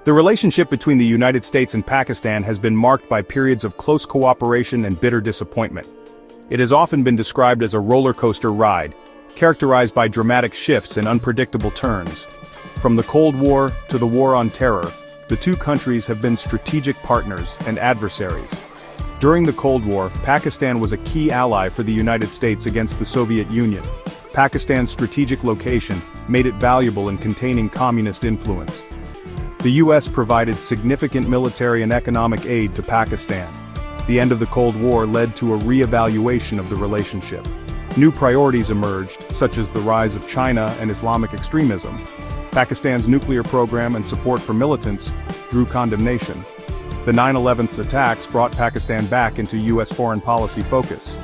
The relationship between the United States and Pakistan has been marked by periods of close cooperation and bitter disappointment. It has often been described as a roller coaster ride, characterized by dramatic shifts and unpredictable turns. From the Cold War to the War on Terror, the two countries have been strategic partners and adversaries. During the Cold War, Pakistan was a key ally for the United States against the Soviet Union. Pakistan's strategic location made it valuable in containing communist influence. The U.S. provided significant military and economic aid to Pakistan. The end of the Cold War led to a re-evaluation of the relationship. New priorities emerged, such as the rise of China and Islamic extremism. Pakistan's nuclear program and support for militants drew condemnation. The 9/11 attacks brought Pakistan back into U.S. foreign policy focus.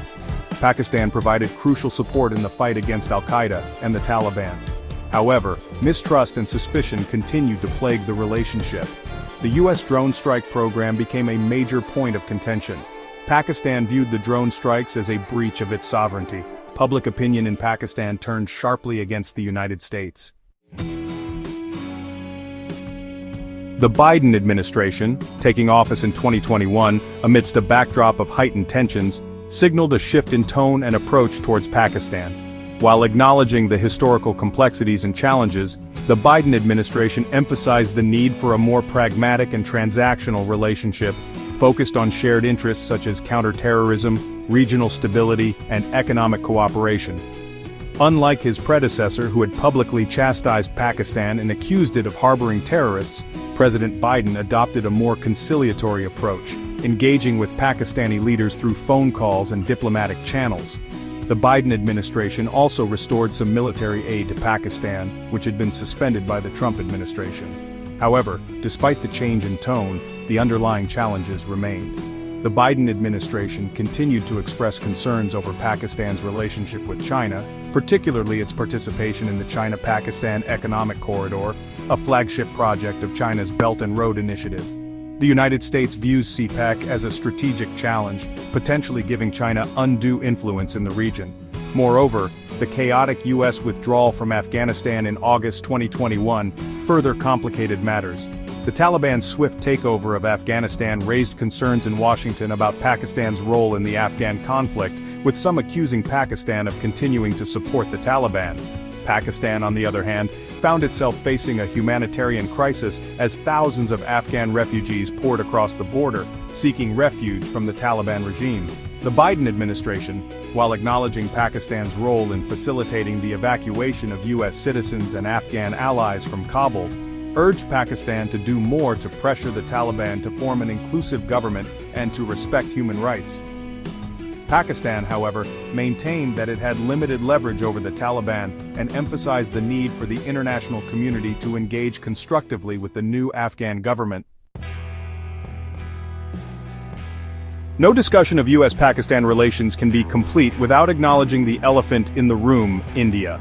Pakistan provided crucial support in the fight against Al-Qaeda and the Taliban. However, mistrust and suspicion continued to plague the relationship. The U.S. drone strike program became a major point of contention. Pakistan viewed the drone strikes as a breach of its sovereignty. Public opinion in Pakistan turned sharply against the United States. The Biden administration, taking office in 2021 amidst a backdrop of heightened tensions, signaled a shift in tone and approach towards Pakistan. While acknowledging the historical complexities and challenges, the Biden administration emphasized the need for a more pragmatic and transactional relationship, focused on shared interests such as counterterrorism, regional stability, and economic cooperation. Unlike his predecessor, who had publicly chastised Pakistan and accused it of harboring terrorists, President Biden adopted a more conciliatory approach, engaging with Pakistani leaders through phone calls and diplomatic channels. The Biden administration also restored some military aid to Pakistan, which had been suspended by the Trump administration. However, despite the change in tone, the underlying challenges remained. The Biden administration continued to express concerns over Pakistan's relationship with China, particularly its participation in the China-Pakistan Economic Corridor, a flagship project of China's Belt and Road Initiative. The United States views CPEC as a strategic challenge, potentially giving China undue influence in the region. Moreover, the chaotic U.S. withdrawal from Afghanistan in August 2021 further complicated matters. The Taliban's swift takeover of Afghanistan raised concerns in Washington about Pakistan's role in the Afghan conflict, with some accusing Pakistan of continuing to support the Taliban. Pakistan, on the other hand, found itself facing a humanitarian crisis as thousands of Afghan refugees poured across the border, seeking refuge from the Taliban regime. The Biden administration, while acknowledging Pakistan's role in facilitating the evacuation of U.S. citizens and Afghan allies from Kabul, urged Pakistan to do more to pressure the Taliban to form an inclusive government and to respect human rights. Pakistan, however, maintained that it had limited leverage over the Taliban and emphasized the need for the international community to engage constructively with the new Afghan government. No discussion of U.S.-Pakistan relations can be complete without acknowledging the elephant in the room, India.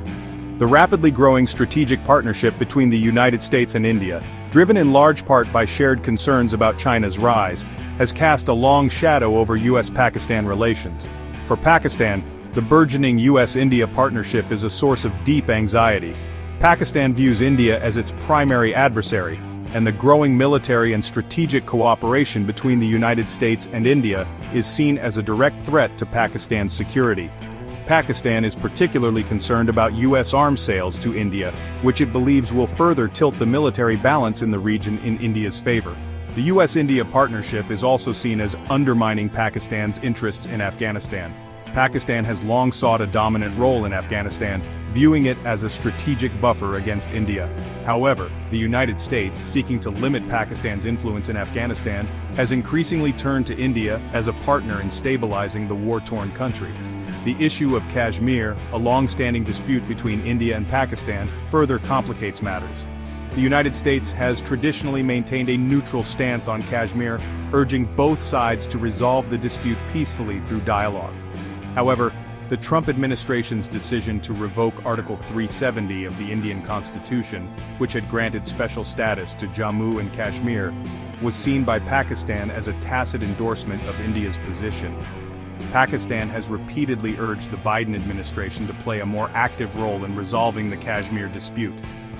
The rapidly growing strategic partnership between the United States and India, driven in large part by shared concerns about China's rise, has cast a long shadow over U.S.-Pakistan relations. For Pakistan, the burgeoning U.S.-India partnership is a source of deep anxiety. Pakistan views India as its primary adversary, and the growing military and strategic cooperation between the United States and India is seen as a direct threat to Pakistan's security. Pakistan is particularly concerned about U.S. arms sales to India, which it believes will further tilt the military balance in the region in India's favor. The U.S.-India partnership is also seen as undermining Pakistan's interests in Afghanistan. Pakistan has long sought a dominant role in Afghanistan, viewing it as a strategic buffer against India. However, the United States, seeking to limit Pakistan's influence in Afghanistan, has increasingly turned to India as a partner in stabilizing the war-torn country. The issue of Kashmir, a long-standing dispute between India and Pakistan, further complicates matters. The United States has traditionally maintained a neutral stance on Kashmir, urging both sides to resolve the dispute peacefully through dialogue. However, the Trump administration's decision to revoke Article 370 of the Indian Constitution, which had granted special status to Jammu and Kashmir, was seen by Pakistan as a tacit endorsement of India's position. Pakistan has repeatedly urged the Biden administration to play a more active role in resolving the Kashmir dispute.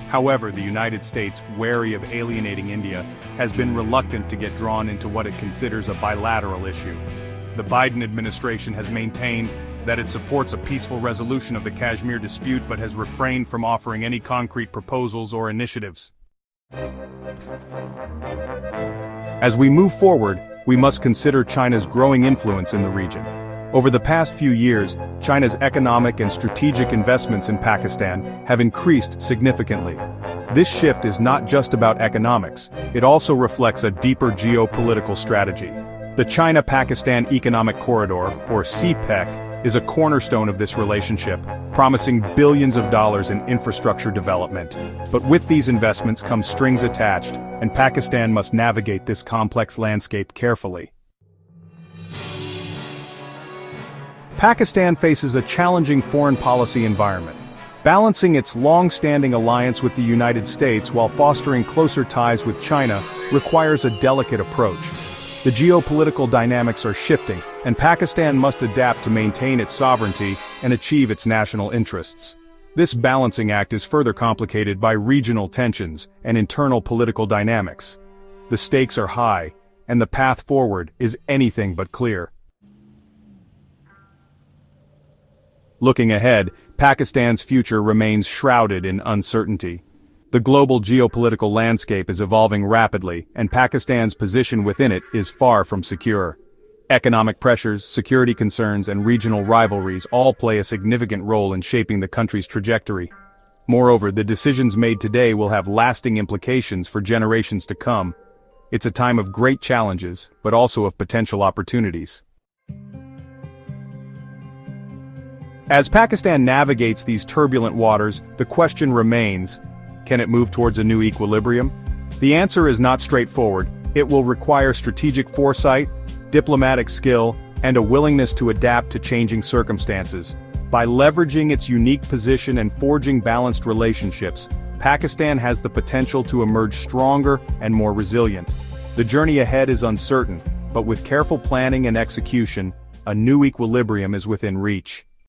However, the United States, wary of alienating India, has been reluctant to get drawn into what it considers a bilateral issue. The Biden administration has maintained that it supports a peaceful resolution of the Kashmir dispute but has refrained from offering any concrete proposals or initiatives. As we move forward, we must consider China's growing influence in the region. Over the past few years, China's economic and strategic investments in Pakistan have increased significantly. This shift is not just about economics, it also reflects a deeper geopolitical strategy. The China-Pakistan Economic Corridor, or CPEC, is a cornerstone of this relationship, promising billions of dollars in infrastructure development. But with these investments come strings attached, and Pakistan must navigate this complex landscape carefully. Pakistan faces a challenging foreign policy environment. Balancing its long-standing alliance with the United States while fostering closer ties with China requires a delicate approach. The geopolitical dynamics are shifting, and Pakistan must adapt to maintain its sovereignty and achieve its national interests. This balancing act is further complicated by regional tensions and internal political dynamics. The stakes are high, and the path forward is anything but clear. Looking ahead, Pakistan's future remains shrouded in uncertainty. The global geopolitical landscape is evolving rapidly, and Pakistan's position within it is far from secure. Economic pressures, security concerns, and regional rivalries all play a significant role in shaping the country's trajectory. Moreover, the decisions made today will have lasting implications for generations to come. It's a time of great challenges, but also of potential opportunities. As Pakistan navigates these turbulent waters, the question remains: can it move towards a new equilibrium? The answer is not straightforward. It will require strategic foresight, diplomatic skill, and a willingness to adapt to changing circumstances. By leveraging its unique position and forging balanced relationships, Pakistan has the potential to emerge stronger and more resilient. The journey ahead is uncertain, but with careful planning and execution, a new equilibrium is within reach.